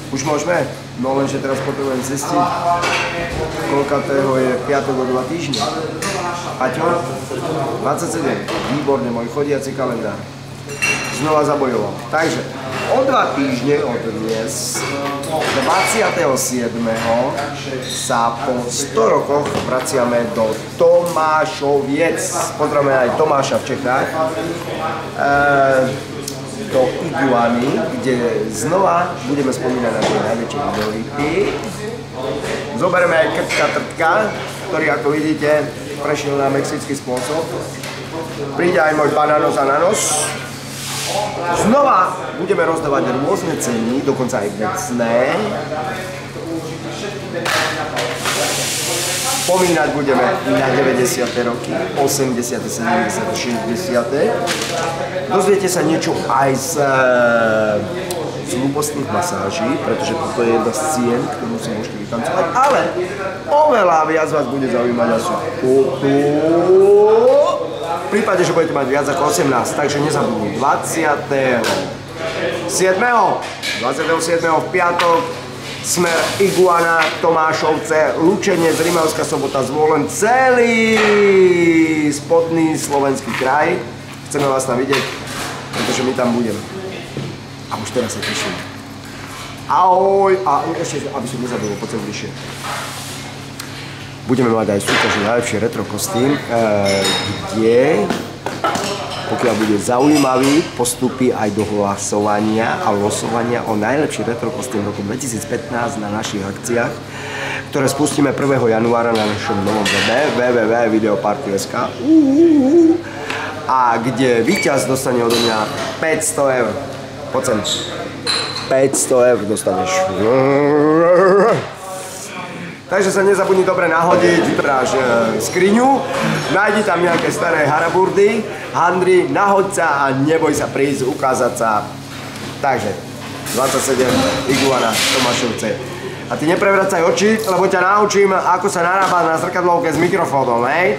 Už môžeme? No lenže teraz potrebujem zistiť, koľkatého je piatok o 2 týždne. Paťo? 27. Výborne, môj chodiaci kalendár. Znova zabojoval. Takže o 2 týždne od dnes, 27. sa po 100 rokoch vraciame do Tomášoviec. Pozdravujeme aj Tomáša v Čechách. Do Iguany, kde znova budeme spomínať na tie najväčšie idolity. Zoberieme aj Krtka Trtka, ktorý, ako vidíte, prešiel na mexický spôsob. Príde aj môj bananos ananos. Znova budeme rozdávať rôzne ceny, dokonca aj vecné. Spomínať budeme na 90. roky, 80., 70., 60. Dozviete sa niečo aj z hlúpostných masáží, pretože toto je jedna z cien, ktorú si môžete vytancovať, ale oveľa viac vás bude zaujímať asi toto. V prípade, že budete mať viac ako 18, takže nezabudnite 27. v piatok smer Iguana, Tomášovce, Lučenec, Rimavská Sobota, Zvolen, celý spodný slovenský kraj. Chceme vás tam vidieť, pretože my tam budeme. A už teraz sa teším. Ahoj! A ešte, aby som nezabudol, poď sem bližšie. Budeme mať aj súťaži najlepší retro kostým, kde, pokiaľ bude zaujímavý, postupí aj do hlasovania a losovania o najlepší retro kostým v roku 2015 na našich akciách, ktoré spustíme 1. januára na našom novom webe www.videoparty.sk a kde víťaz dostane odo mňa 500 eur. Poď sem. 500 eur dostaneš. Takže sa nezabudni dobre nahodiť skriňu, nájdi tam nejaké staré haraburdy, handry, nahoď sa a neboj sa prísť, ukázať sa. Takže 27, Iguana, Tomášovce. A ty neprevracaj oči, lebo ťa naučím, ako sa narába na zrkadlovke s mikrofónom, hej?